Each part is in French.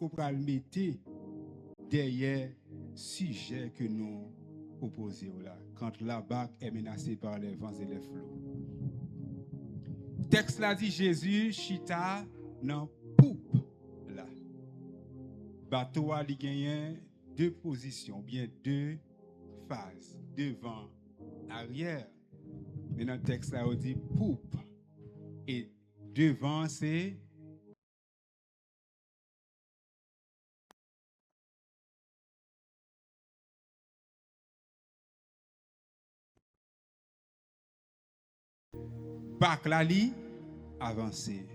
qu'on pourra le mettre derrière sujet que nous proposons là, quand la barque est menacée par les vents et les flots. Texte là dit Jésus chita dans poupe là. Bateau a gagné deux positions, bien deux phases, devant, arrière. Mais dans le texte là on dit poupe et devant c'est bac là li avancer.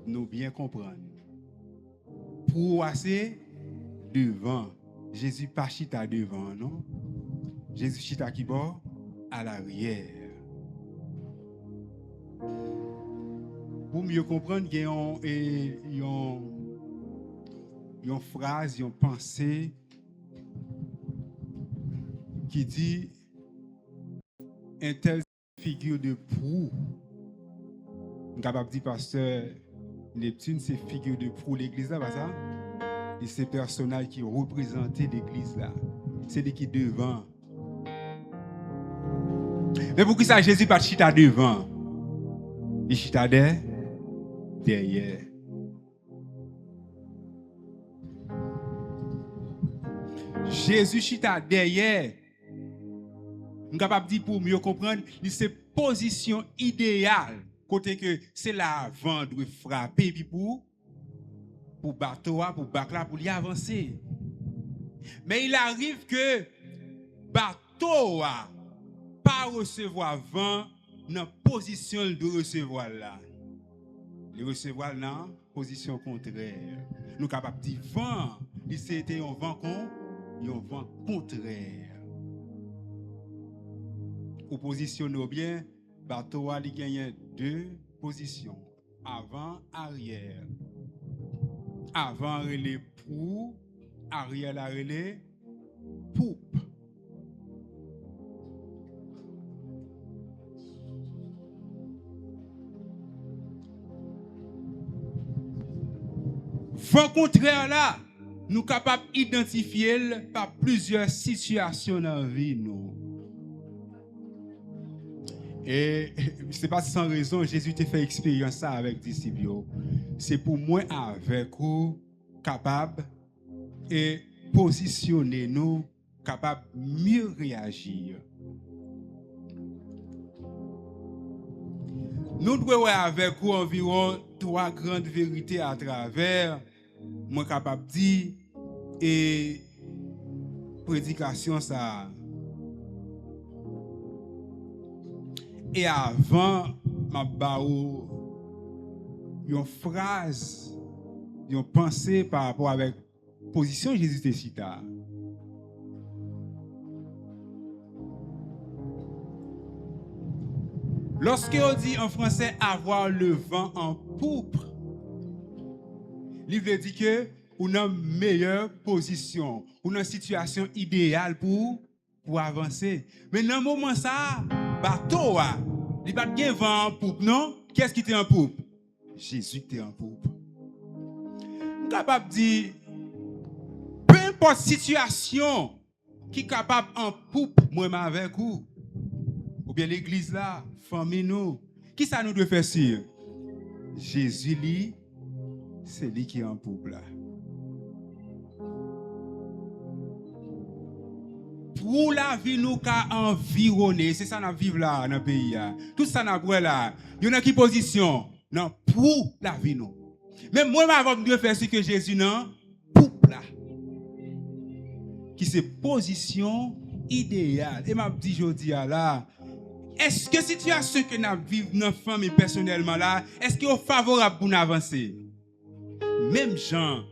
Nous bien comprendre. Pour passer devant, Jésus pas chita devant, non? Jésus chita qui bord à l'arrière. Pour mieux comprendre, il y a une phrase, une pensée qui dit un tel figure de proue. Je suis capable de dire, pasteur Neptune, c'est figure de proue l'église là, pas ça? Et c'est personnel qui représentait l'église là. C'est lui qui devant. Mais pour qui ça, Jésus pas chita devant? Il chita derrière. Jésus chita derrière. Je suis capable de dire pour mieux comprendre, c'est position idéale. Côté que c'est la vent doit frapper puis pour bateau pour bac là pour y avancer. Mais il arrive que bateau pas recevoir vent dans position de recevoir là. Le recevoir dans position contraire. Nous capable de dire vent, c'était un vent contraire. Ou positionner bien, bateau a gagné deux positions, avant, arrière. Avant relais proue, arrière la relais poupe. Vent contraire là, nous sommes capables d'identifier par plusieurs situations dans la vie. Et ce n'est pas sans raison, Jésus t'a fait expérience ça avec les disciples. C'est pour moi avec vous capable et positionner nous, capable mieux réagir. Nous devons avec vous environ trois grandes vérités à travers, moi capable de dire, et prédication ça. Et avant, ma baou, une phrase, une pensée par rapport avec la position de Jésus de cita. Lorsque on dit en français avoir le vent en poupe, il veut dire que on a une meilleure position, on a une situation idéale pour avancer. Mais dans le moment ça, bateau, il n'y a pas de vent en poupe, non? Qu'est-ce qui était en poupe? Jésus était en poupe. Je suis capable de dire, peu importe situation qui est capable en poupe, moi avec vous, ou bien l'église là, famille nous, qui ça nous doit faire sûr? Jésus lui, c'est lui qui est en poupe là. Pour la vie nous qu'a environné, c'est ça nous vivons là dans le pays. Tout ça nous voit là. Il y a qui position? Non, pour la vie nous. Mais moi, je vais faire ce que Jésus non, pour là. Qui c'est position idéale. Et m'a dit aujourd'hui là, est-ce que situation que nous vivons dans la famille personnellement là, est-ce qu'il est favorable pour nous avancer? Même gens,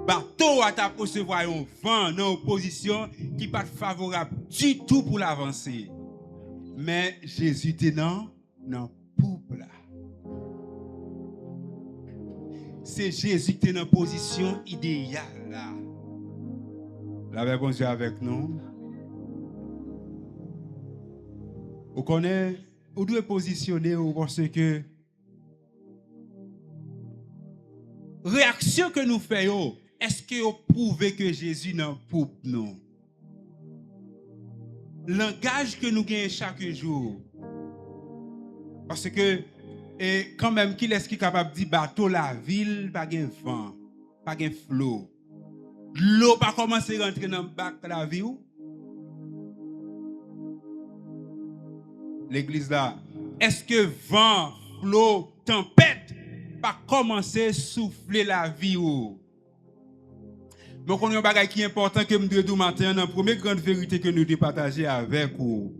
bateau à ta recevoir un vent dans une position qui n'est pas favorable du tout pour l'avancer. Mais Jésus était dans poupe là. C'est Jésus qui est dans une position idéale là. La bon Dieu avec nous. Vous connaissez, vous devez positionner parce que réaction que nous faisons, est-ce que vous prouvez que Jésus n'a pas nous? Langage que nous gagnons chaque jour. Parce que, et quand même, qui est-ce qui est capable de dire bateau la ville, pas de vent, pas de flot. L'eau pas commencé à rentrer dans le bac de la vie. L'église là, est-ce que vent, flot, tempête pas commencé à souffler la vie ou? Donc on a un bagage qui est important que nous devons matin, la première grande vérité que nous devons partager avec vous.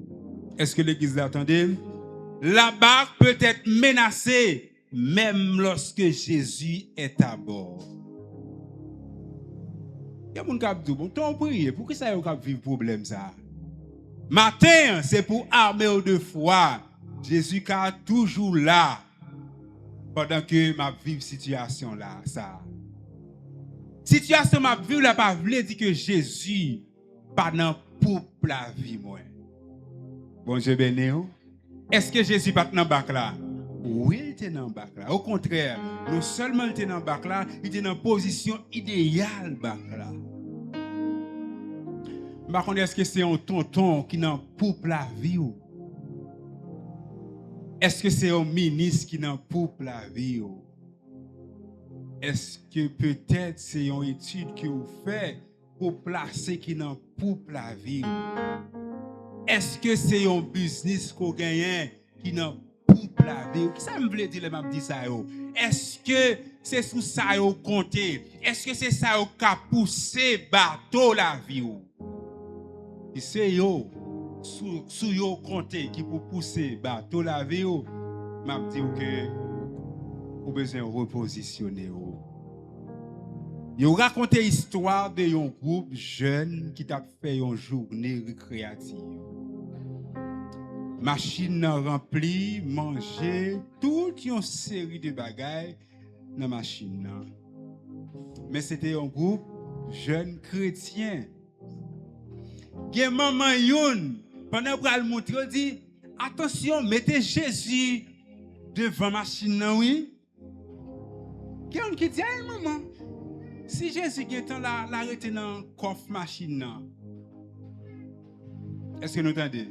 Est-ce que l'église là, attendez? La barque peut être menacée même lorsque Jésus est à bord. Il y a des gens qui disent, bon, t'en prie, pourquoi ça y a vivre problème ça? Matin, c'est pour armer de foi. Jésus est toujours là pendant que ma vive situation là, ça. Situation ma vie là pas veut dire que Jésus pas dans pour la vie moi. Bon Dieu béni. Est-ce que Jésus pas dans bac là? Oui, il était dans bac là. Au contraire, non seulement il était dans bac là, il était dans position idéale bac là. Par contre, est-ce que c'est un tonton qui n'a pour la vie ou? Est-ce que c'est un ministre qui n'a pour la vie ou? Est-ce que peut-être c'est une étude que vous faites pour placer qui n'a pour la vie ou? Est-ce que c'est un business qu'on gagne qui n'a pour la vie ou? Qui ça me veut dire le dit ça yo? Est-ce que c'est sous ça yo compter? Est-ce que c'est ça yo qui a poussé bateau la vie ou? Et c'est yo sous yo compter qui pour pousser bateau la vie ou? M'a dit que vous besoin repositionner ou. Yo raconté l'histoire de un groupe jeune qui t'a fait une journée récréative. Machine remplie, manger, toute une série de bagages dans la machine. Mais c'était un groupe jeune chrétien. Gen maman youn, pendant pour le montrer, il dit attention, mettez Jésus devant la machine, oui. Quelqu'un qui dit hey, maman, si Jésus est l'arrêté dans le coffre machine, est-ce que nous entendez?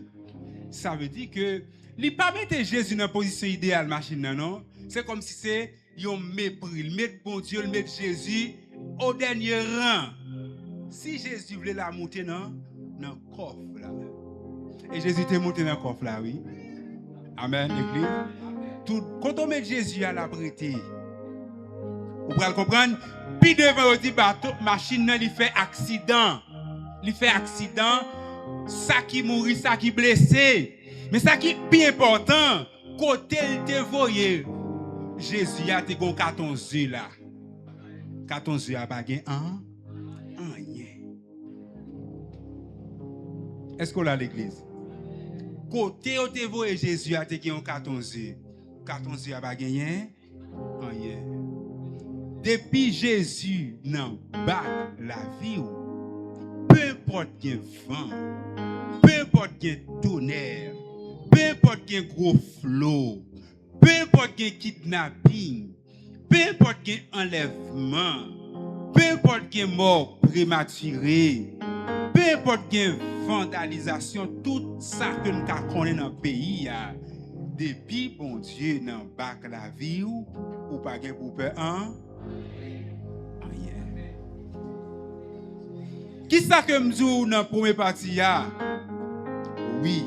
Ça veut dire que il ne pas mettre Jésus dans la position idéale machine, non? C'est comme si c'est un mépris. Il met bon Dieu, il met Jésus au dernier rang. Si Jésus voulait la monter dans le coffre là. Et Jésus était monté dans le coffre là, oui. Amen, l'église. Tout, quand on met Jésus à la prêter, vous pouvez le comprendre. Puis devant, on dit, bateau, machine, il fait accident. Il fait accident, ça qui mourit, ça qui blessé. Mais ça qui est plus important, côté il te voyait, Jésus a te gon 14 yeux là. 14 yeux a pas gain un. Est-ce qu'on a l'église? Côté où te voyait Jésus a te gain 14 yeux. 14 yeux a pas gagné rien. Depuis Jésus n'a pas la vie, peu importe quel vent, peu importe quel tonnerre, peu importe quel gros flot, peu importe quel kidnapping, peu importe quel enlèvement, peu importe quel mort prématurée, peu importe quelle vandalisation, tout ça que nous connaissons dans le pays, depuis bon Dieu n'a pas la vie ou pas de pour peur hein? Qui ça que m'dou dans première partie là? Oui.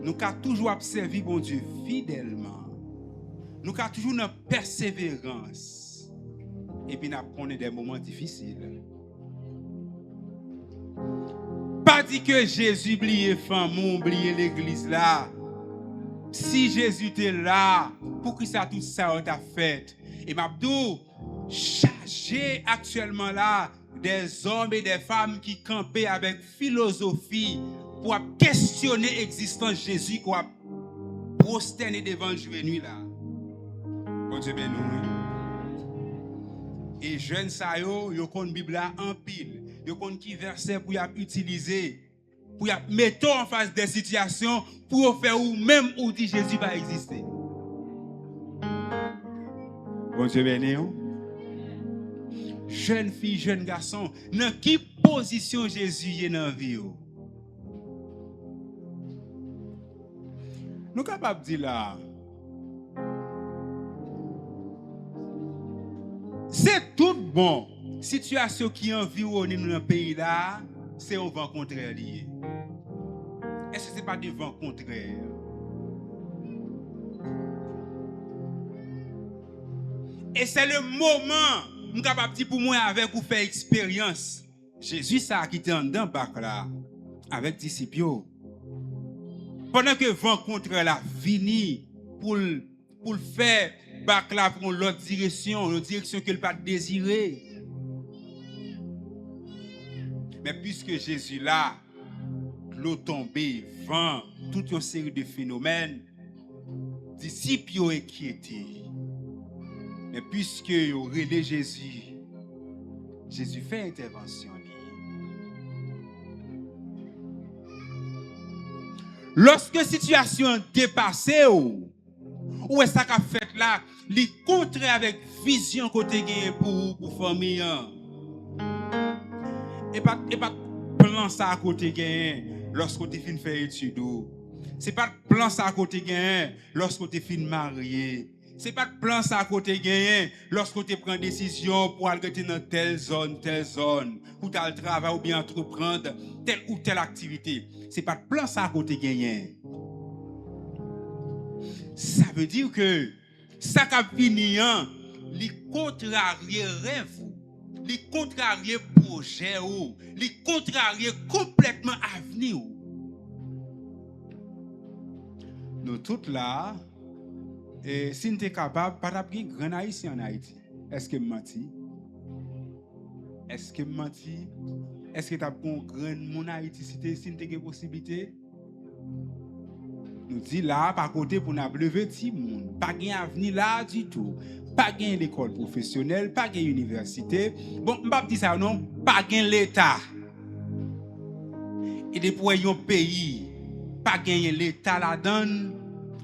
Nous avons toujours observé bon Dieu fidèlement. Nous avons toujours une persévérance. Et puis nous avons des moments difficiles. Pas dit que Jésus oubliait femme, oubliait l'église là. Si Jésus était là, pour que ça tout ça a fait. Et m'abdou chargé actuellement là des hommes et des femmes qui campaient avec philosophie pour questionner l'existence de Jésus, pour prosterner devant le jour et nuit là. Bon Dieu béni nous. Et jeunes ça yo connaissent Bible là en pile, yo connaissent qui verset pour utiliser, pour mettre en face des situations pour faire ou même où dit Jésus va exister. Bon Dieu béni. jeune fille, jeune garçon, dans quelle position Jésus est dans la vie? Nous sommes capables de dire là, c'est tout bon. Situation qui environne nous dans le pays là, c'est un vent contraire lié. Est-ce que ce n'est pas des vents contraires? Et c'est le moment, je suis capable de dire pour moi, avec vous faire expérience. Jésus, ça qui était en dedans, là, avec les disciples. Pendant que le vent contraire la fini pour faire bac là pour l'autre direction, une direction qu'il n'a pas désiré. Mais puisque Jésus là, l'eau tombée, vent, toute une série de phénomènes, disciples ont inquiété. Mais puisque vous relais Jésus, Jésus fait intervention. Lorsque la situation est dépassée, ou est-ce qu'a fait là, les contraire avec vision côté gain pour famille. Et pas plan ça à côté gain lorsque tu fin faire études. C'est pas plan ça à côté gain lorsque tu fin marié. C'est pas plan ça à côté gain lorsque tu prends décision pour aller dans telle zone, pour t'aller travailler ou bien entreprendre telle ou telle activité. C'est pas plan ça à côté gain. Ça veut dire que ça qui a fini, les contrarier rêve, les contrarier projet, les contrarier complètement avenir. Nous tous là, et si nous sommes capables, pas d'apprendre grand haïtien en Haïti. Est-ce que je menti? Est-ce que je menti? Est-ce que tu as un grand monde en Haïti si tu as une possibilité? Nous disons là, par côté pour nous lever petit monde. Pas de avenir là du tout. Pas de l'école professionnelle, pas de université. Bon, je ne vais pas dire ça, non. Pas de l'État. Et depuis un pays, pas de l'État là-dedans,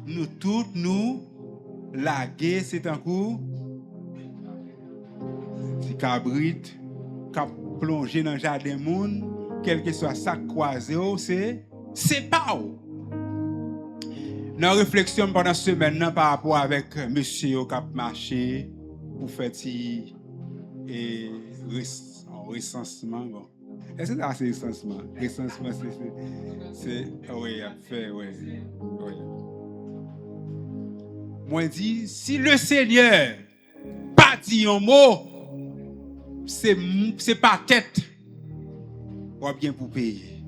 nous tous, nous, la guerre, c'est un coup. Si cabrit, cap plongé dans le jardin monde, quel que soit ça croisé, c'est pas où. Dans la réflexion pendant ce semaine par rapport avec monsieur qui a marché pour faire et recensement. Bon. Est-ce que c'est recensement? Recensement, c'est oui, fait, oui. Moi, je dis, si le Seigneur pas dit un mot, c'est pas tête. Ou bien pour payer.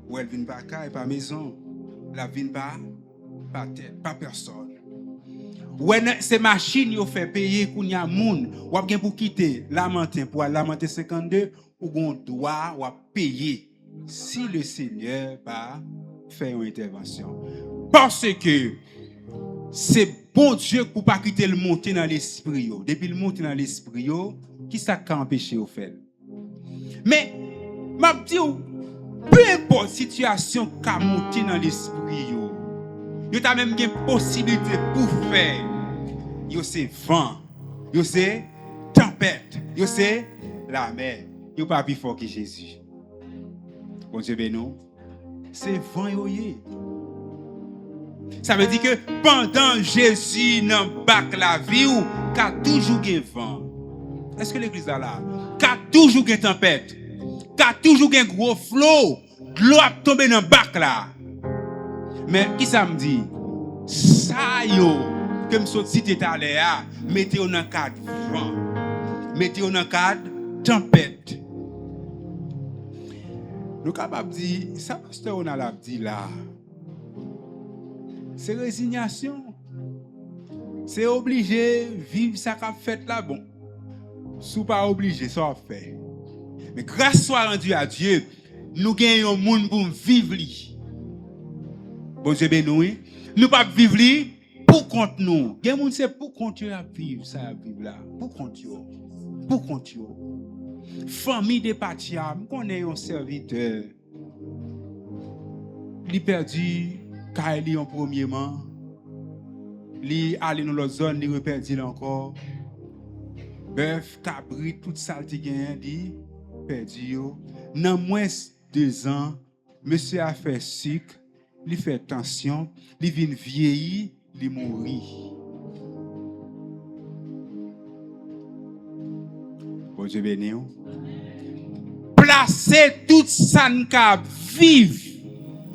Ou elle vient pas car et pas maison. La vient pas tête, pas personne. Ou ces machines yo fait payer qu'on y a moun, ou bien pour quitter Lamentin pour Lamentin 52 ou on doit ou payer si le Seigneur pas fait une intervention. Parce que c'est bon Dieu pour pas quitter le monter dans l'esprit. Depuis le monter dans l'esprit, qui ça qui empêché au faire? Mais m'a dit peu importe situation qu'a monté dans l'esprit, yo ta même une possibilité pour faire. Yo c'est vent, yo c'est tempête, yo c'est la mer. Yo pas plus fort que Jésus. Bon Dieu bénou. C'est vent yo yé. Ça veut dire que pendant Jésus n'a pas la vie ou qu'a toujours un vent. Est-ce que l'église a là? Qu'a toujours une tempête. Qu'a toujours un gros flot. L'eau a tombé dans le bac là. Mais qui ça me dit? Ça yo, comme ce cité tout à l'heure, mettez-vous dans le cadre vent. Mettez-vous dans le cadre tempête. Nous sommes capables de dire, ça pasteur on a la dit là. C'est résignation. C'est obligé vivre ça qu'a fait là bon. Sous pas obligé ça fait. Mais grâce soit rendue à Dieu, nous gagnons un monde pour vivre li. Bon Dieu béni. Nous pas vivre li pour compte nous. Gagne monde c'est pour compte à vivre ça vivre là. Pour compte yo. Pour compte yo. Famille de Patia, connaît un serviteur. Il perdu Kaili en premièrement. Li aller dans l'autre zone, li reperdu encore. bœuf, cabri, tout ça le gagne dit perdu yo. Dans moins 2 ans, monsieur a fait sucre, il fait tension, il vient vieillir, il mourit. Bon Dieu béni. Placer tout ça n'cap vivre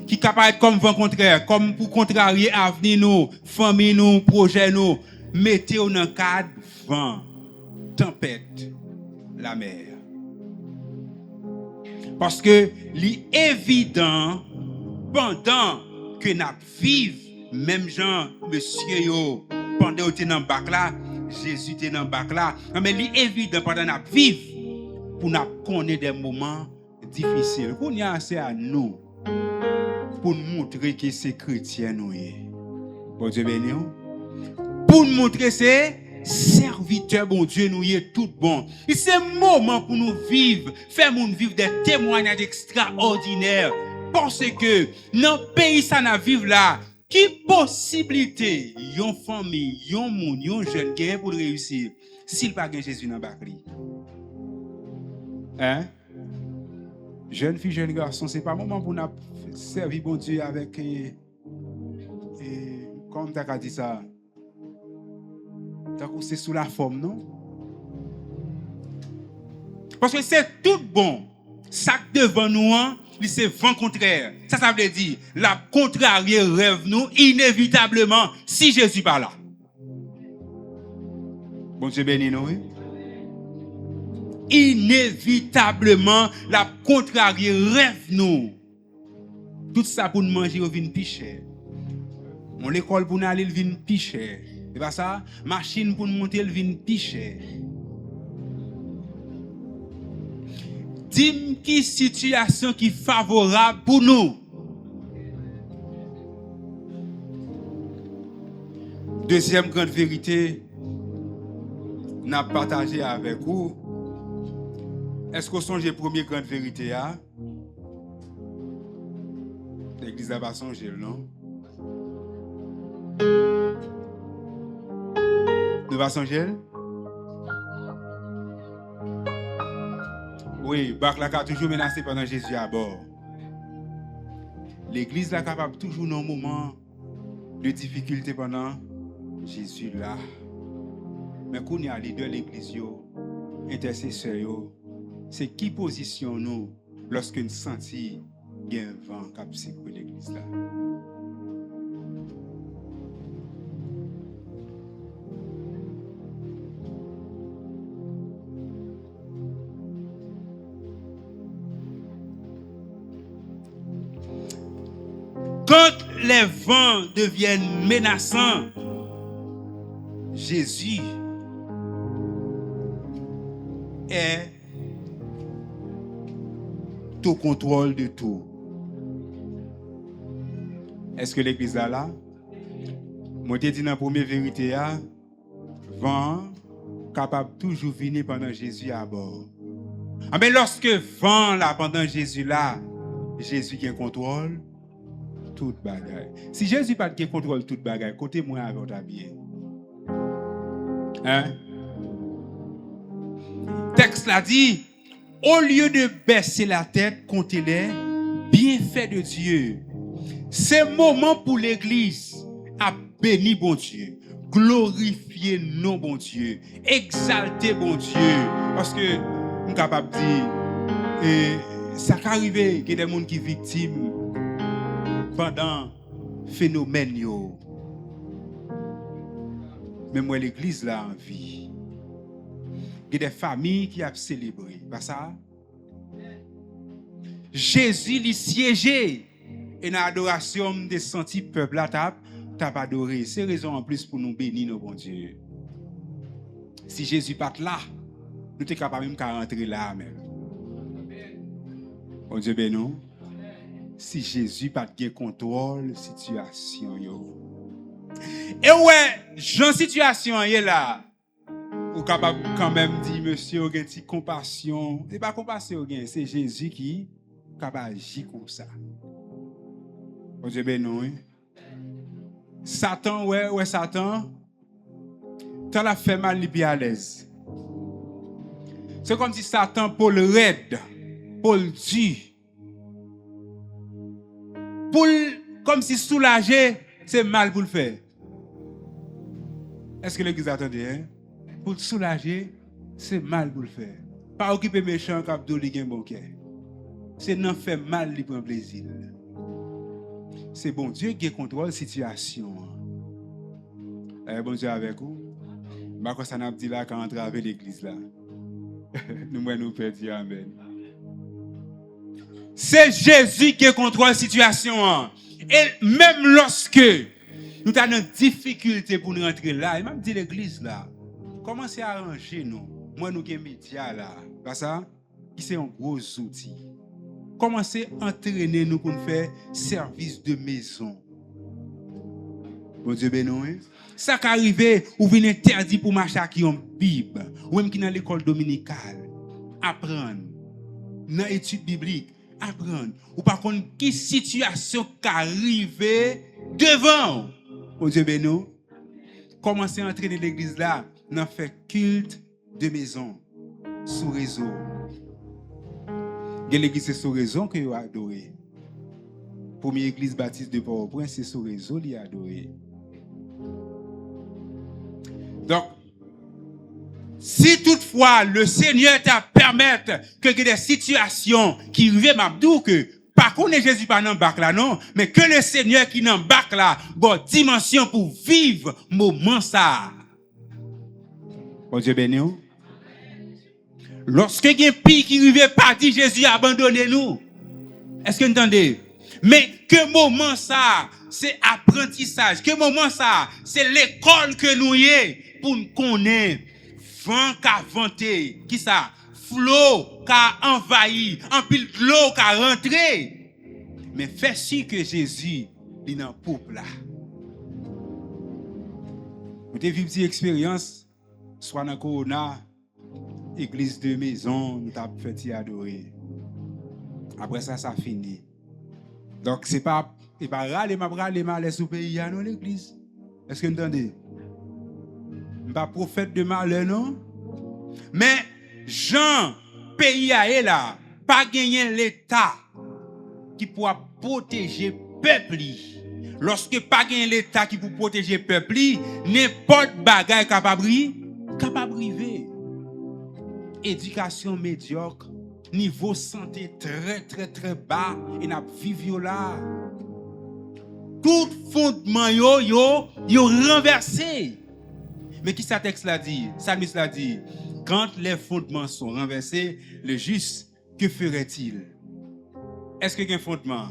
qui capable être comme vent contraire, comme pour contrarier avenir nous, famille nous, projet nous, mettez dans cadre vent, tempête, la mer. Parce que l'évident pendant que nous vivons, même Jean, monsieur yo, pendant que tu es dans le bac là, Jésus était dans le bac là, mais l'évident pendant que nous vivons, pour nous connaître des moments difficiles. Pour nous, c'est à nous, pour nous montrer que c'est chrétien nous. Bon Dieu béni. Pour nous montrer que c'est serviteur, bon Dieu, nous y est tout bon. Et c'est un moment pour nous vivre, faire nous vivre des témoignages extraordinaires. Parce que dans le pays, ça n'a vivre là, qui possibilité, yon famille, yon monde, yon jeune qui pour réussir, s'il pas gagne Jésus dans Bakri. Hein? Jeune fille, jeune garçon, c'est pas moment pour nous servir bon Dieu avec comme tu as dit ça. C'est sous la forme, non? Parce que c'est tout bon. Ça devant nous, c'est vent contraire. Ça veut dire, la contrarier rêve nous inévitablement si Jésus pas là. Bon Dieu béni nous. Inévitablement, la contrarier rêve nous. Tout ça pour nous manger, il vient plus cher. Mon école pour nous aller, il vient plus cher. C'est pas ça? Machine pour nous monter, il vient plus cher. Dis-moi qui situation qui est favorable pour nous. Deuxième grande vérité, n'a partagé avec vous. Est-ce que vous songez première grande vérité à? L'église n'a pas songé, non? Ne pas songer? Oui, Bac la a toujours menacé pendant Jésus à bord. L'église est capable toujours dans un moment de difficulté pendant Jésus là. Mais quand il y a leader de l'église, intercesseur, c'est qui position nous lorsque nous sentons qu'il y a un vent qui pour l'église là. Quand les vents deviennent menaçants, Jésus est au contrôle de tout. Est-ce que l'église est là? Moi, je dis dans la première vérité, vent capable toujours venir pendant Jésus à bord. Mais lorsque vent là pendant Jésus là, Jésus qui contrôle tout bagaille. Si Jésus pas qui contrôle tout bagaille, côté moi avec ta bien. Hein? Texte l'a dit, au lieu de baisser la tête, comptez les bienfaits de Dieu. C'est moment pour l'église à bénir bon Dieu, glorifier non bon Dieu, exalter bon Dieu. Parce que nous sommes capables de dire, ça peut arriver qu'il y ait des gens qui sont victimes pendant le phénomène. Mais moi, l'église là en vie. Il y a des familles qui ont célébré. Pas ça? Jésus lui siégé. Et dans l'adoration des sentis peuple là, t'as adoré. C'est raison en plus pour nous bénir nos bon Dieu. Si Jésus pas là, nous sommes capables même de rentrer là même. Bon Dieu béni. Si Jésus pas de contrôle situation yo. Et ouais, Jean situation est là. Ou capable quand même dire monsieur ou une compassion. C'est pas compassion c'est Jésus qui capable agir comme ça. Bon Dieu béni. Satan ouais Satan. Tant la fait mal il bien à l'aise. C'est comme si Satan pour le raide, pour le tuer. Comme si soulager, c'est mal pour le faire. Est-ce que l'église attendait? Hein? Pour le soulager, c'est mal pour le faire. Pas occuper méchant comme Dolly qui est bon cœur. C'est non fait mal, il prend plaisir. C'est bon Dieu qui contrôle la situation. Bon Dieu avec vous. Bah, ça n'a pas dit là quand on entre avec l'église là. nous perdons, amen. C'est Jésus qui contrôle la situation. Et même lorsque nous avons une difficulté pour nous rentrer là, il m'a dit l'église là, commencez à arranger nous. Moi, nous sommes médias là. Pas ça? Qui c'est un gros outil. Commencez à entraîner nous pour nous faire service de maison. Bon Dieu béni. Ça qui arrive, ou vient interdit pour marcher qui ont Bible, ou même qui dans l'école dominicale, apprendre, dans l'étude biblique, apprendre, ou par contre, qui situation qui arrive devant. Bon Dieu béni. Commencez à entraîner l'église là, dans faire culte de maison, sous réseau. L'église c'est sous réseau que vous adorez. Première église baptiste de Port-au-Prince, c'est sous réseau qu'il a adoré. Donc, si toutefois le Seigneur t'a permettre que des situations qui arrivent, m'abdou que pas qu'on est Jésus pas dans bac là non, mais que le Seigneur qui dans bac là, bonne dimension pour vivre moment ça. Bon Dieu béni. Lorsque il y a un pays qui arrive pas dit Jésus abandonné nous. Est-ce que vous entendez? Mais que moment ça, c'est apprentissage. Que moment ça, c'est l'école que nous y est pour nous connaître. Vent qu'a vanté, qui ça? Flot qu'a envahi, en pile de l'eau qu'a rentré. Mais fais si que Jésus est dans le peuple là. Vous avez vu une petite expérience, soit dans le Corona, église de maison, nous avons fait adorer. Après ça, ça finit. Donc, c'est pas râler, ma laisse au pays, non, l'église. Est-ce que vous entendez? Pas prophète de malheur, non? Mais, Jean, pays est là, pas gagner l'État qui pourra protéger le peuple. Lorsque pas gagner l'État qui peut protéger le peuple, n'importe bagaille capable arriver. Éducation médiocre, niveau santé très très très bas et n'a vivre là. Tout fondement yo renversé. Mais qui ça texte l'a dit? Salmis l'a dit, quand les fondements sont renversés, le juste, que ferait-il? Est-ce qu'il y a un fondement?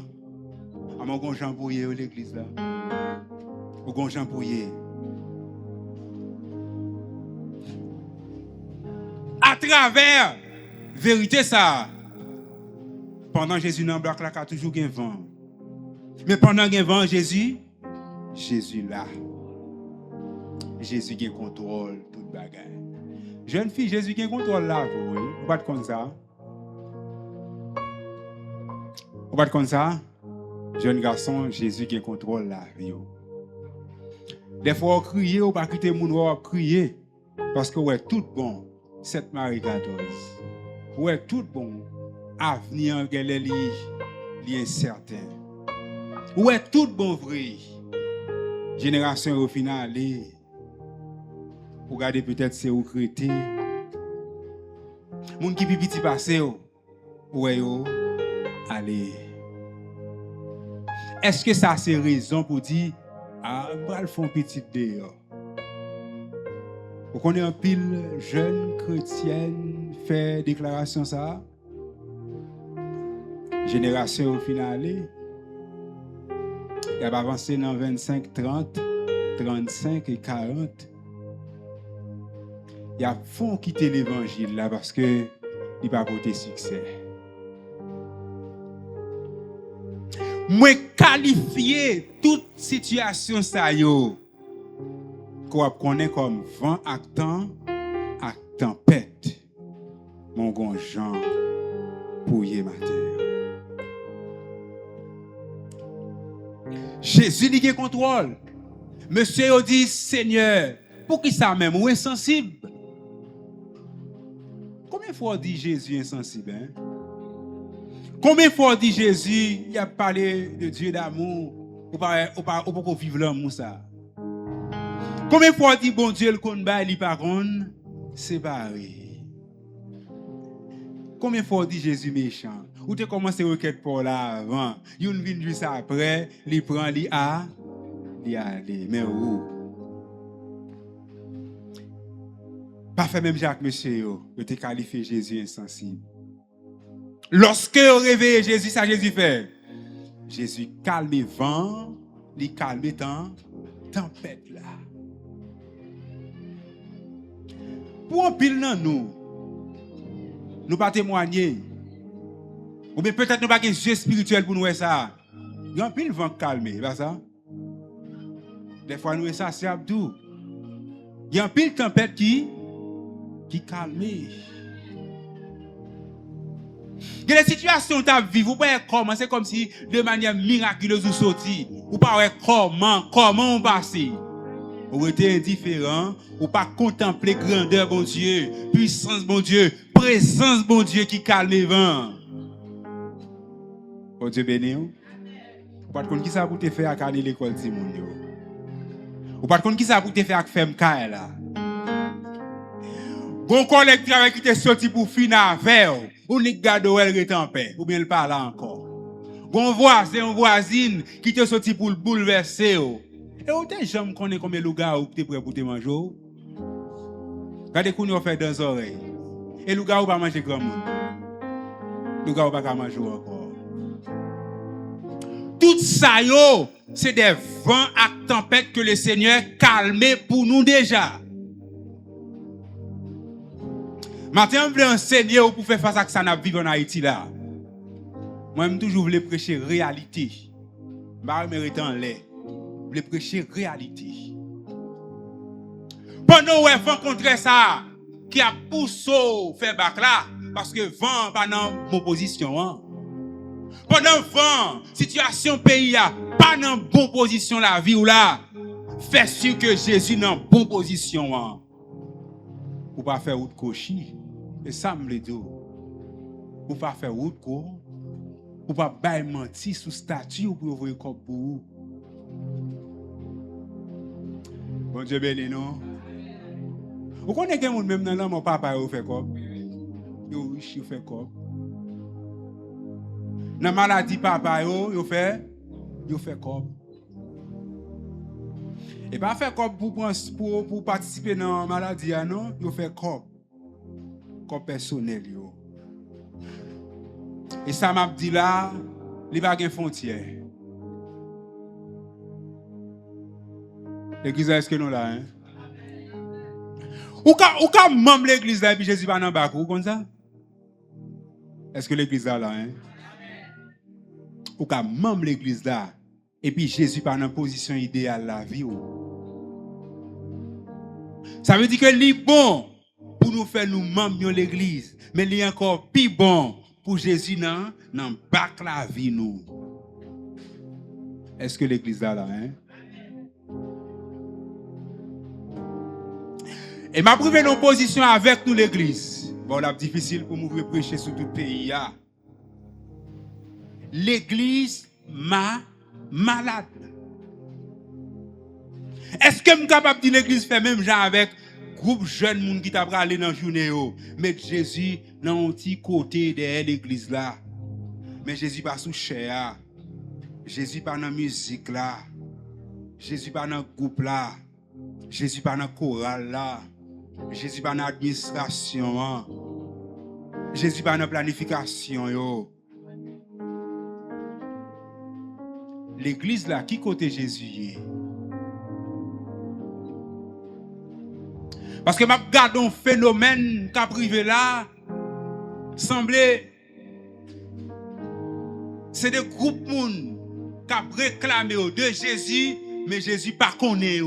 À mon grand Jean Bouyer à l'église là. Au grand Jean Bouyer. À travers vérité ça. Pendant Jésus dans bloc là, il y a toujours un vent. Mais pendant qu'il y a un vent, Jésus là. Jésus qui contrôle toute bagaille. Jeune fille, Jésus qui contrôle là, oui. Vous pas comme ça. Vous pas comme ça. Jeune garçon, Jésus qui contrôle la vie. Des fois, on crie, on pas quitter mon on crier parce que ouais tout bon. 7 Marie 14. Ouais tout bon. Avenir en galère li incertain. Ouais tout bon vrai. Génération au final pour regarder peut-être c'est où crété. Moun qui petit passé ouais yo allez. Est-ce que ça c'est raison pour dire ah va le font petit dehors? Vous connaissez un pile jeune chrétienne fait déclaration ça? Génération au final il a avancé dans 25, 30, 35 et 40. Il a font quitter l'évangile là parce que il pas porté succès. Moi qualifier toute situation ça yo qu'on connaît comme vent à tempête. Mon grand Jean pour y matin. Jésus dit qu'il contrôle. Monsieur a dit Seigneur, pour qui ça même ou insensible? Combien de fois dit Jésus insensible? Hein? Combien de fois dit Jésus, il a parlé de Dieu d'amour, ou pas vivre l'amour ça? Combien de fois dit bon Dieu le combat, il par contre séparé? Combien de fois dit Jésus méchant? Ou tu commencé requête pour là avant, il vient juste après, il prend, il aller, mais où? Pas fait même Jacques Monsieur, il te qualifié Jésus insensible. Lorsque on réveille Jésus, ça Jésus fait. Jésus calme le vent, il calme le temps, tempête là. Pour un pile dans nous pas témoigner. Ou bien peut-être nous pas un jeu spirituel pour nous ça. Il y a un pile vent calmé, pas ça? Des fois nous ça c'est abdou. Il y a un pile tempête qui calme. Il y a des situations que tu vis, vous pouvez commencer comme si de manière miraculeuse vous sortir. Vous pas comment on passe. Vous êtes indifférent, ou pas contempler grandeur bon Dieu, puissance bon Dieu, présence bon Dieu qui calme les vents. Bon Dieu béni. Vous pas de qui ça pour te faire à l'école du monde. Vous pas de qui ça pour te faire à faire là. Bon collègue travail qui te sorti pour finir avec ou ni garde elle rete en paix ou bien le parle encore. Bon voisin voisine qui te sorti pour le bouleverser. Et ou t'es jamais connaît combien de gars ou t'es prêt pour te manger. Regardez qu'on y fait dans les oreilles. Et le gars ou pas manger grand monde. Le gars ou pas manger encore. Tout ça yo, c'est des vents à tempête que le Seigneur calme pour nous déjà. Maintenant, je voulais enseigner pour faire face à ce que ça vivre en Haïti là. Moi, je toujours voulais prêcher réalité. Je ne mérite en l'air. Je voulais prêcher réalité. Pendant que vous rencontrez ça, qui a poussé faire bac là, parce que vent pas dans bonne position. Hein? Pendant vent, situation pays a pas dans bonne position la vie ou là, fait sûr que Jésus dans bonne position. Hein? Pour pas faire route cochi. Et ça me le dit. Pour pas faire route quoi. Pour pas bailler mentir sous statut ou pour ouvrir comme pour vous. Bon Dieu béni non. Vous connaissez quelqu'un même dans l'homme mon papa il fait comme. Il fait comme. Dans maladie papa il fait comme. Et pas faire comme pour participer dans la maladie, non? Il fait comme personnel. Yo. Et ça m'a dit là, il n'y a pas de frontière. L'église, est-ce que nous là? Hein? Ou quand même l'église là, et puis Jésus va dans le bac, comme ça? Est-ce que l'église là? Hein? Ou quand même l'église là, et puis Jésus pas dans position idéale la vie. Ça veut dire que c'est bon pour nous faire nous membres de l'église, mais il est encore plus bon pour Jésus dans bac la vie nous. Est-ce que l'église là hein? Et m'a privé nos positions avec nous l'église. Bon, là difficile pour nous prêcher sur tout le pays. L'église m'a malade. Est-ce que je suis capable de dire l'église fait même genre avec groupe jeune monde qui t'a aller dans journée mettre Jésus dans un petit côté de l'église là. Mais Jésus pas sous chair. Jésus pas dans musique là. Jésus pas dans groupe là. Jésus pas dans chorale là. Jésus pas dans administration. Jésus pas dans planification yo. L'église là qui côté Jésus est? Parce que m'a regardé un phénomène qui a privé là, semblait c'est des groupes moun qui a réclamé de Jésus, mais Jésus pas connaît.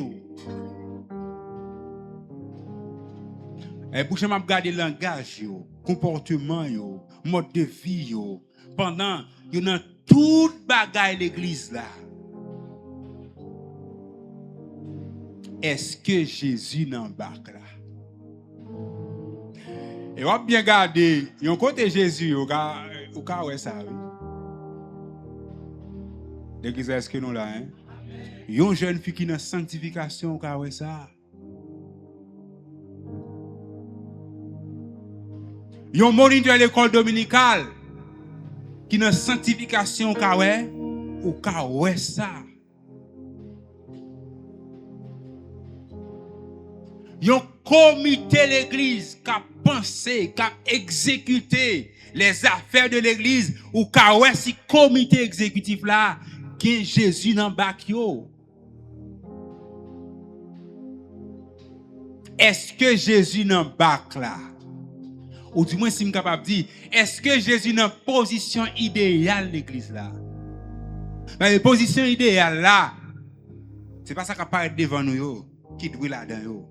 Et pour que m'a regardé langage yo, comportement yo, mode de vie yo, pendant yo dans toute bagaille l'église là. Est-ce que Jésus n'embarque là? Et on bien garder, yon côté Jésus, au cas ouais ça. L'église est-ce que nous là hein? Yon jeune fille qui dans sanctification, au cas ouais ça. Yon moniteur à l'école dominicale qui dans sanctification, au cas ouais ça. Yon comité l'église qui a pensé, qui a exécuté les affaires de l'église ou ka ouais si comité exécutif là qui Jésus dans bac yo. Est-ce que Jésus dans bac là? Ou du moins si je capable de dire, est-ce que Jésus dans position idéale l'église là? La position idéale là, c'est pas ça qui apparaît devant nous yo, qui doit là-dedans yo.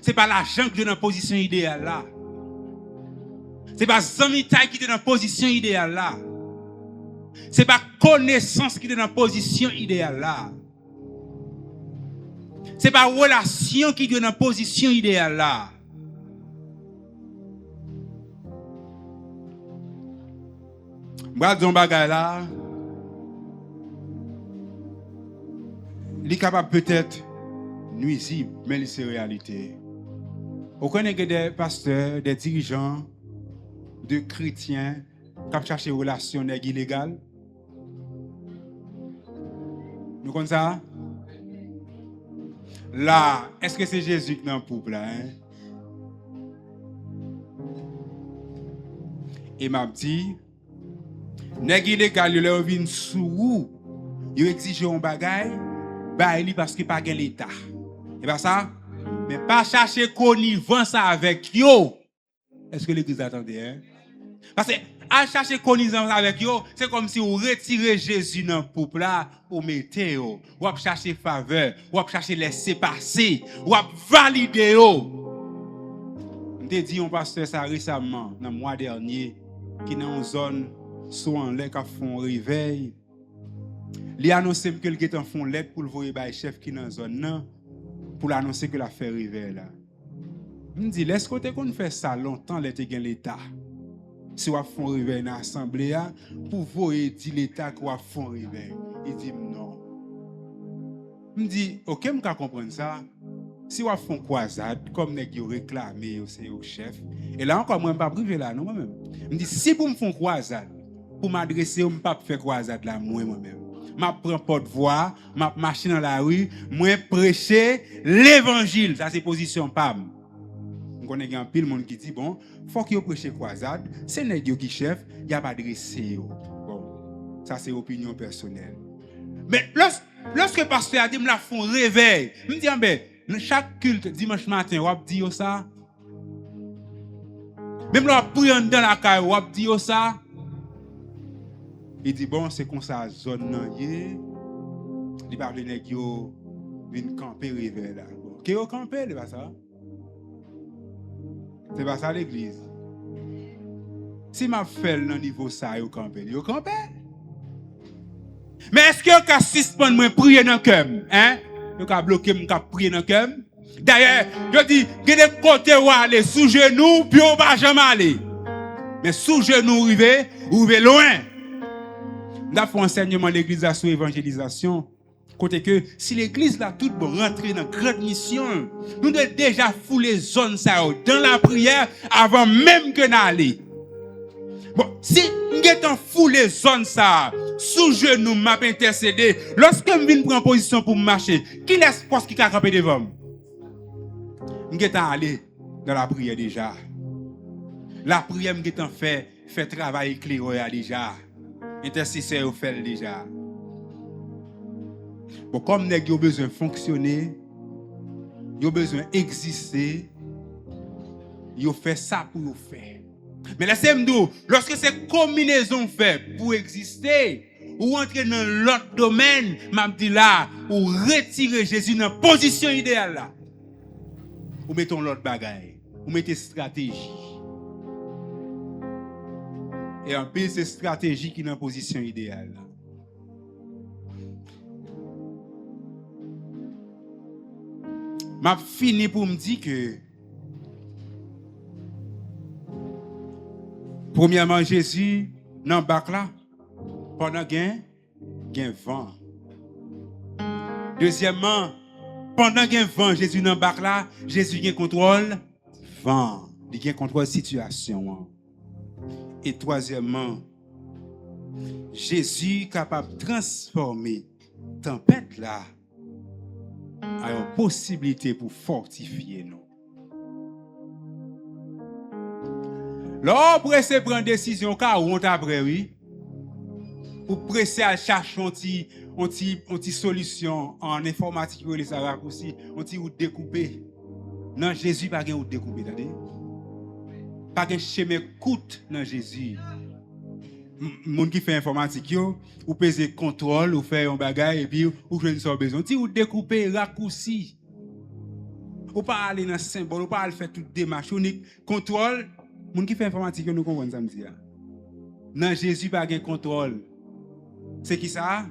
C'est pas l'argent qui est dans la position idéale là. C'est pas Zamitaï qui est dans la position idéale là. C'est pas connaissance qui est dans la position idéale là. C'est pas relation qui est dans la position idéale là. Moi, dans bagay là, il est capable peut-être nuisible, mais c'est réalité. Vous connaissez des pasteurs, des dirigeants, de chrétiens qui cherchent des relations illégales? Nous connaissons ça? Là, est-ce que c'est Jésus qui est dans le peuple là? Hein? Et m'a dit, nèg illégal yo vinn sous vous, yo exige un bagay, ba li parce que pas gen l'état. Et pas ça? Mais pas chercher connivence avec yo. Est-ce que l'église attendait hein? Parce que à chercher connivence avec yo, c'est comme si vous retirez Jésus dans le peuple là pour mettre yo. Ou à chercher faveur, ou à chercher laisser passer, ou à valider yo. On te dit un pasteur ça récemment dans le mois dernier qui dans une zone soit en l'air qui font réveil. Il a annoncé que quelqu'un en font lettre pour le voyer par chef qui dans zone là pour l'annoncer que la fait réveil là. Me dit laisse côté qu'on fait ça longtemps l'état. Si on font réveil dans l'assemblée pour voyer dire l'état qu'on font réveil. Il dit non. Me dit OK, me ka comprendre ça. Si on font croisade comme nèg yo réclamer c'est au chef. Et là encore moi pas privé là non moi-même. Me dit si pour me font croisade pour m'adresser on pas faire croisade là moi-même. M'a prend porte-voix, m'a marcher dans la rue, moi prêcher l'évangile, ça c'est position pam. On connaît un pile monde qui dit bon, faut qu'il prêche croisade, c'est nèg yo qui chef, y a pas adressé yo. Bon, ça c'est opinion personnelle. Mais lorsque pasteur a dit me la font réveil, me dit ben chaque culte dimanche matin, on dit ça. Même là prier dans la caille, on dit ça. Il dit bon c'est comme ça zone nan yé il va venir yo vinn camper réveil là OK yo camper c'est pas ça l'église si m'a fait dans niveau ça yo camper mais est-ce que yo ka suspendre moi prier dans cœur hein yo ka bloquer moi ka prier dans cœur d'ailleurs je dis que des côtés où aller sous genou puis on va jamais aller mais sous genou river loin. Nous avons fait enseignement de l'église sur l'évangélisation. Côté que si l'église là tout bon rentrer dans grande mission, nous devons déjà fouler les zones ça dans la prière avant même que n'aller. Bon, si nous avons foulé les zones ça, sous genou m'a intercédé, lorsque je viens prendre position pour marcher, qui laisse force qui a campé devant moi? Nous avons aller dans la prière déjà. La prière nous avons fait travail éclairé déjà. Intercesseur fait déjà. Bon, comme nèg yo besoin fonctionner, yo besoin exister, yo fait ça pour yo faire. Mais laissez-moi dire, lorsque c'est combinaison fait pour exister, ou entrer dans l'autre domaine, m'a dit là, ou retirer Jésus dans la position idéale là. Ou mettons l'autre bagaille, ou mettez stratégie. Et en plus, c'est stratégie qui est dans position idéale. M'a fini pour me dire que Premièrement, Jésus dans le bac là, pendant qu'il y a vent. Deuxièmement, pendant qu'il y a vent, Jésus dans le bac là, Jésus a contrôle vent. Il a contrôle situation. Et troisièmement, Jésus est capable de transformer tempête là à une possibilité pour fortifier nous. Là, on presse prendre une décision car on après oui. Pour presser à chercher une solution en informatique ou les raccourcis, on dit ou découper. Non, Jésus pas gain ou découper, attendez. Pas gain chemin coûte dans Jésus. Moun qui fait informatique yo, ou peser contrôle, ou faire un bagage et puis ou jouer une besoin. Si ou découper raccourci. Ou pas aller dans symbole, ou pas aller faire toute démarche unique, contrôle, moun qui fait informatique nous comprend ça me dit. Non, Jésus pas gain contrôle. C'est qui ça?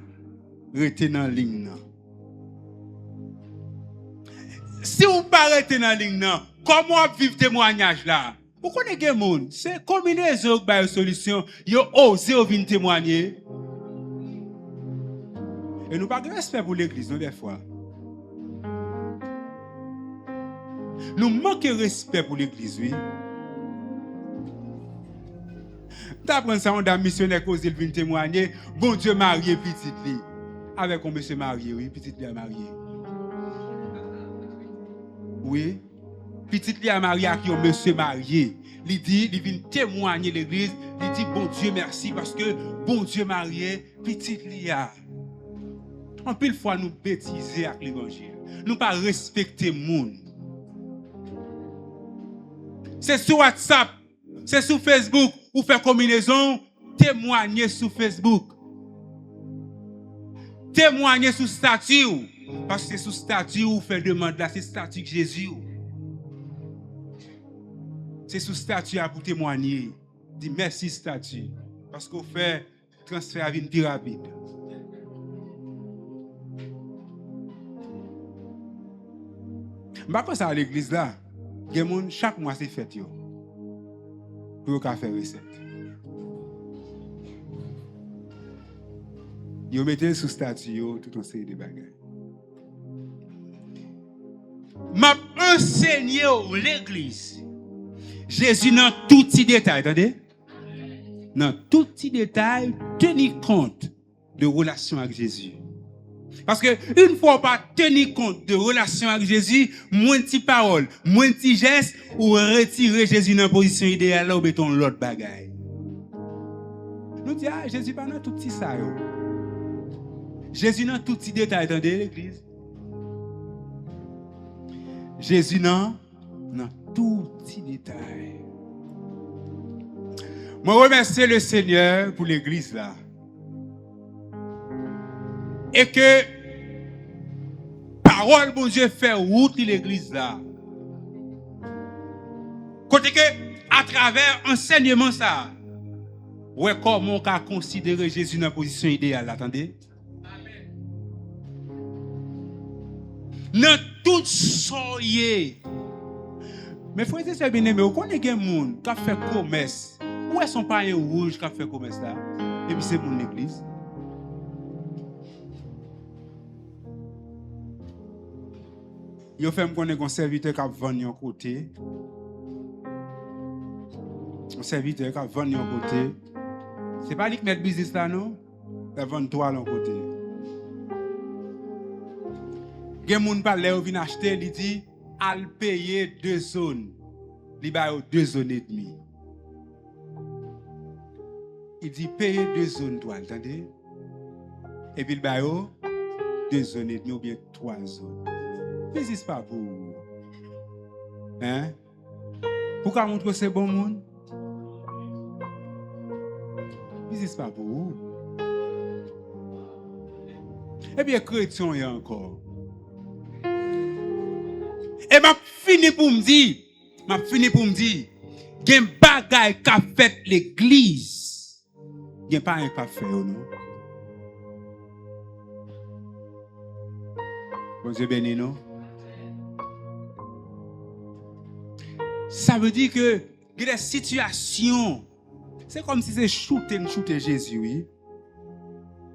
Rester dans la ligne. Si vous ne pas rester dans la ligne, comment vivre témoignage là? Vous connaissez les gens? C'est combinaison qui a une solution. Ils ont osé venir témoigner. Et nous n'avons pas de respect pour l'église, des fois. Nous manquons de respect pour l'église, oui. D'après ça, on a un missionnaire qui a venir témoigner. Bon Dieu marié petite li. Avec un monsieur marié, oui, petite li a marié. Oui. Petite li a marié avec un monsieur marié. Il dit, il vient témoigner l'église. Il dit, bon Dieu merci parce que bon Dieu marié, petite li a. En pile fois, nous bêtiser avec l'évangile. Nous pas respecter le monde. C'est sur WhatsApp, c'est sur Facebook, ou faire combinaison, témoigner sur Facebook. Témoigner sur statut. Parce que c'est sur statut ou faire demande là, c'est statut de Jésus. C'est sur statut pour témoigner. Dis merci statut. Parce qu'on fait transfert à vie plus rapide. Je ne sais pas ça à l'église là. Chaque mois c'est fête. Pour faire recette. Ils mettent sous statut tout un série de bagages. M'a enseigné l'église. Jésus dans tout petit détail, attendez? Dans tout petit détail, tenir compte de relation avec Jésus. Parce que une fois pas tenir compte de relation avec Jésus, moins de paroles, moins de gestes, ou retirer Jésus dans la position idéale là ou mettons l'autre bagaille. Nous disons, Jésus pas dans tout petit ça. Jésus dans tout petit détail, attendez l'église. Jésus dans tout petit détail. Moi remercie le Seigneur pour l'église là. Et que parole bon Dieu fait route l'église là. Côté que à travers enseignement ça, ouais comment on peut considérer Jésus dans la position idéale, attendez. Dans tout soyez. Mais frères et sœurs bien-aimés, vous connaissez des gens qui fait commerce. Où est son pain rouge qui fait commerce là? Et puis c'est mon église. Yo fait me connaître un serviteur qui vend un côté. Un serviteur qui vend un côté. C'est pas lui qui met le business là non? Il vend toi l'un côté. Gen moun parle ou vinn acheter, il dit al payer 2 zones. Li ba yo 2 zones et demi. Il dit payer 2 zones toi, entendez? Et puis il ba yo 2 zones et demi ou bien 3 zones. Business pas pour vous. Hein? Pourquoi montrer que c'est bon monde? Business pas pour vous. Et bien chrétien y a encore. Et m'a fini pour me dire, gen bagay qu'a fait l'église. Gen pas un pas fait non. Bon Dieu béni non. Ça veut dire que il y a des situations C'est comme si c'est shooter Jésus, oui.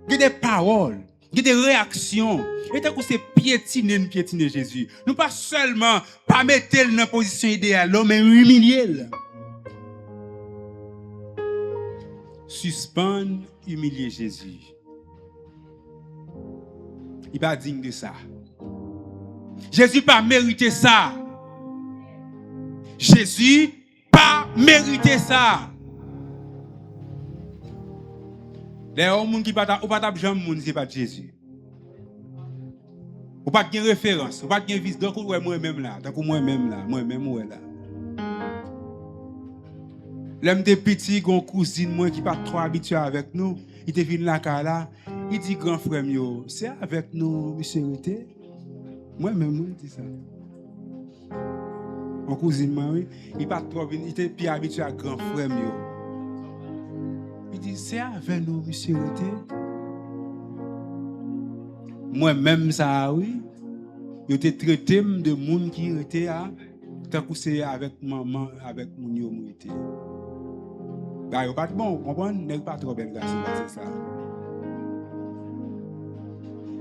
Il y a des paroles, il y a des réactions. Et tant que c'est piétiner Jésus. Nous pas seulement pas mettre dans la position idéale, mais humilier. Suspendre, humilier Jésus. Il n'est pas digne de ça. Jésus pas mérité ça. Jésus pas mérité ça. Les gens qui pas jamais moun c'est pas Jésus. Ou pas de référence, ou pas de vis donc moi-même là, tant que moi-même là. L'homme de petit gon cousine moi qui pas trop habitué avec nous, il te vinn là là, il dit grand frère yo, c'est avec nous monsieur Rete. Moi-même moi dit ça. Mon cousine moi oui, il pas trop il était plus habitué à grand frère yo. Il dit c'est avec nous monsieur Rete. Moi-même ça oui, yo te traité de monde qui était à tant que c'est avec maman avec mon yo était. Bah yo pas bon, comprendre, n'est pas trop belle garçon c'est ça.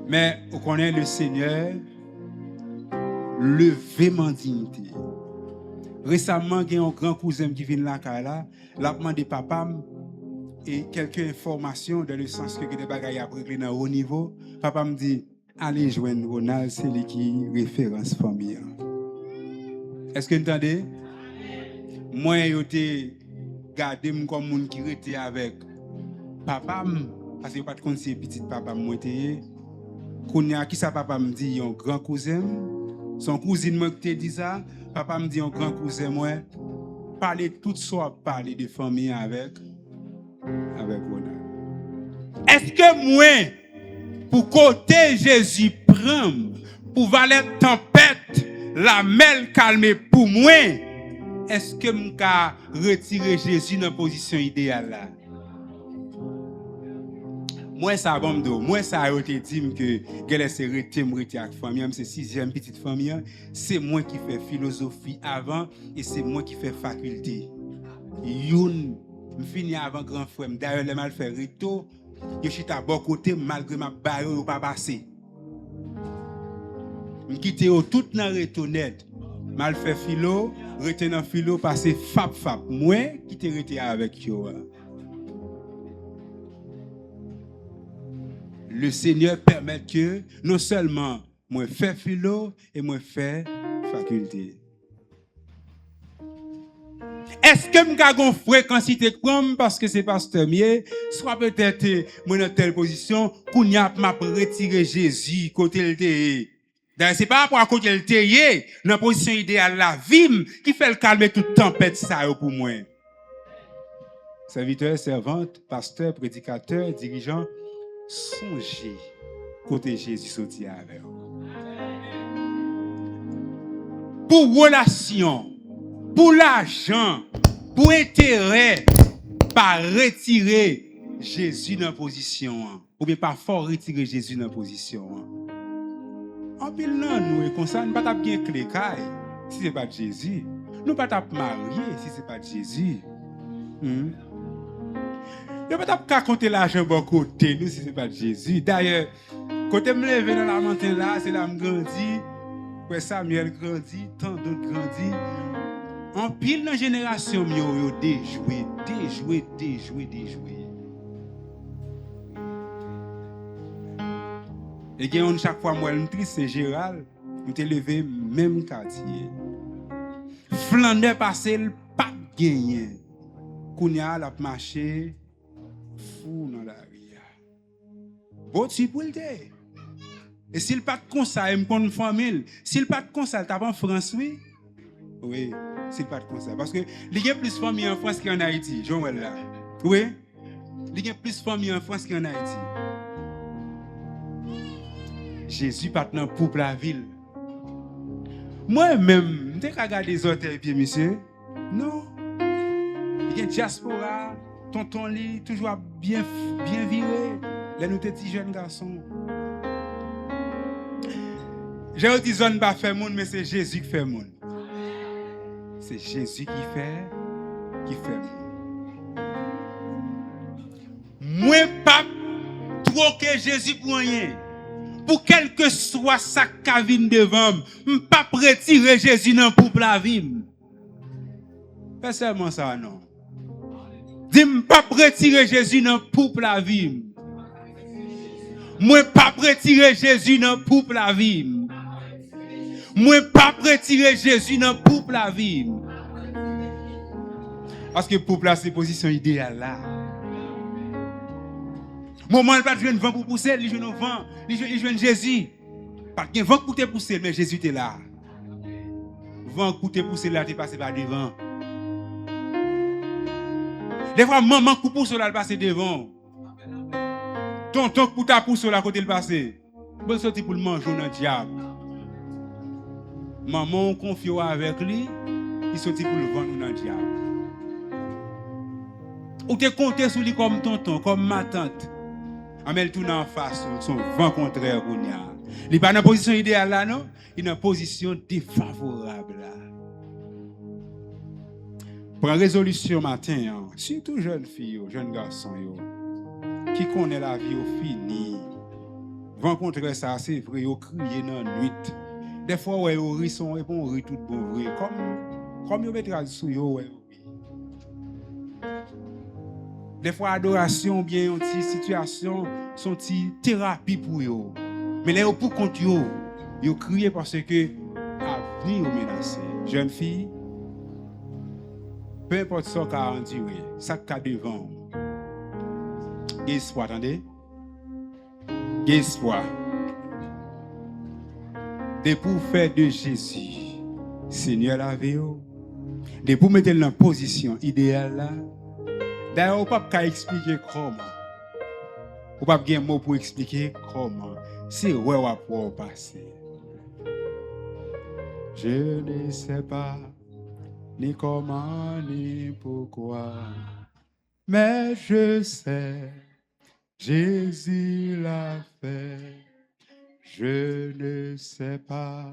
Mais on connaît le Seigneur lever ma dignité. Récemment, il y a un grand cousin qui vient là, l'a demandé papa et quelques informations dans le sens que des bagages à régler dans haut niveau. Papa me dit allez joindre Ronald, c'est lui qui référence famille. Est-ce que vous entendez? Moi, j'étais gardé comme monde qui était avec papa parce que pas de conseiller petit papa moi était. Kounya qui ça papa me dit un grand cousin, son cousine moi qui te dit ça, papa me dit un grand cousin moi parler tout soir parler de famille avec Ronald. Est-ce que moi pour côté Jésus prend pour valer tempête la mer calmer pour moi, est-ce que m'ka retirer Jésus dans position idéale là? Moi ça bon do, moi ça yo te dit que gèle c'est rete avec famille, c'est sixième petite famille, c'est moi qui fais philosophie avant et c'est moi qui fais faculté. Youn me fini avant grand frère, d'ailleurs les mal fait rito, yo chita bon côté malgré ma barre yo pas passé. Me quitter yo tout dans rito net. Mal fait philo, rete dans philo passer fap moi qui te rete avec yo. Le Seigneur permet que non seulement moi fais philo et moi fais faculté. Est-ce que m'ga gon fréquencité comme parce que c'est pasteur mieux, soit peut-être moi dans telle position, kounya m'a retirer Jésus côté le té. D'ailleurs c'est pas pour côté le té dans position idéale la vie qui fait le calmer toute tempête ça pour moi. Serviteur, servante, pasteur, prédicateur, dirigeant, songez côté Jésus sorti avec. Pour relation, pour l'argent, pour intérêt, pas retirer Jésus dans position ou bien pas fort retirer Jésus dans position. En pile non nous comme ça, nous pas bien clé si c'est pas de Jésus. Nous pas marier si c'est pas de Jésus. Je ne peux pas compter l'argent de côté, nous, si ce n'est pas de Jésus. D'ailleurs, quand je me lève dans la montagne là, c'est là que je grandis. Quand Samuel grandit, tant d'autres grandissent. En pile dans la génération, yo déjoué. Et chaque fois, moi, je triste, c'est Gérald. Je t'ai levé même quartier. Flandre passé, pas gagné. Kounya, la marché. Fou dans la ria. Bon tu pour le dé. Et s'il pas de conseil me connaît famille, s'il pas de conseil t'as pas en France oui. Oui, s'il pas de conseil parce que il y a plus de famille en France qu'en Haïti, Joël là. Oui. Il y a plus de famille en France qu'en Haïti. Jésus pas dans pour la ville. Moi-même, je t'ai regardé les hôtels puis monsieur. Non. Il y a diaspora tonton li toujours bien viré les nous petits jeunes garçons. J'ai dit zone pas fait monde mais c'est Jésus qui fait monde. C'est Jésus qui fait monde. Moi pas troquer Jésus pour rien. Pour quel que soit sa cavine devant, je ne pas retirer Jésus dans pour la vie. Pas seulement ça, non. Dis-moi pas retirer Jésus dans pour la vie. Moi pas retirer Jésus dans pour la vie. Moi pas retirer Jésus dans pour la vie. Parce que pour placer position idéale là. Moment il pas de vent pour pousser, il joue vent, il joue Jésus. Pas de vent pour te pousser, mais Jésus est là. Vent pour te pousser là, tu passé par devant. Des fois maman coup pousse là, passer devant. Tonton pour ta pousse là côté le passé. Bon sorti pour le manger dans diable. Maman confie avec lui, il sorti pour le vendre dans le diable. Ou te compter sur lui comme tonton, comme ma tante. Mais tout en face, son vent contraire. Il n'est pas dans la position idéale là, non? Il est dans la position défavorable là. Prends résolution matin, hein, surtout jeunes filles, jeunes garçons, qui connaissent la vie au fini. Vent contraire ça, c'est vrai, ils crient dans la nuit. Des fois, ouais, ils rient, et bon, ils rient tout bon vrai. Comme ils mettent sur eux, ouais. Des fois, adoration, bien, une situation, sont une thérapie pour eux. Mais là, pour contre eux, ils crient parce que l'avenir est menacé. Jeune fille, peu importe ce qu'a enduré, ça qu'a devant. Espoir, attendez. Espoir. De pour faire de Jésus, Seigneur la vie, de pour mettre dans la position idéale là. D'ailleurs, on ne peut pas expliquer comment. On ne peut pas avoir un mot pour expliquer comment. C'est où on va pouvoir passer. Je ne sais pas ni comment ni pourquoi, mais je sais, Jésus l'a fait. Je ne sais pas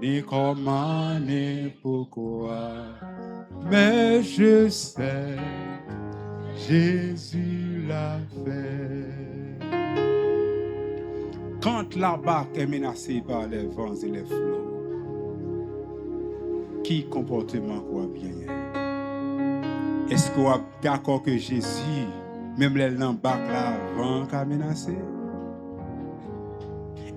ni comment ni pourquoi, mais je sais, Jésus l'a fait. Quand la barque est menacée par les vents et les flots, qui comportement quoi bien? Est-ce qu'on est d'accord que Jésus, même les barques là, vent qu'a menacé?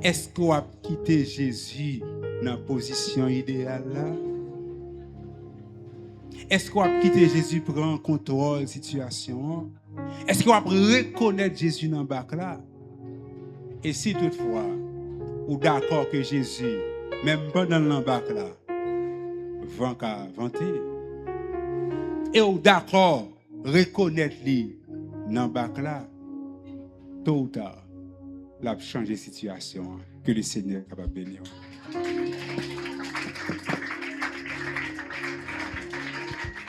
Est-ce qu'on a quitté Jésus dans la position idéale là? Est-ce qu'on a quitté Jésus pour prendre contrôle de la situation? Est-ce qu'on a reconnaître Jésus dans la barque là? Et si toutefois, ou d'accord que Jésus, même pendant la barque là, vent qu'a vanté, et ou d'accord reconnaître lui dans la barque là, tôt ou tard, la changer de situation, que le Seigneur est capable de bénir.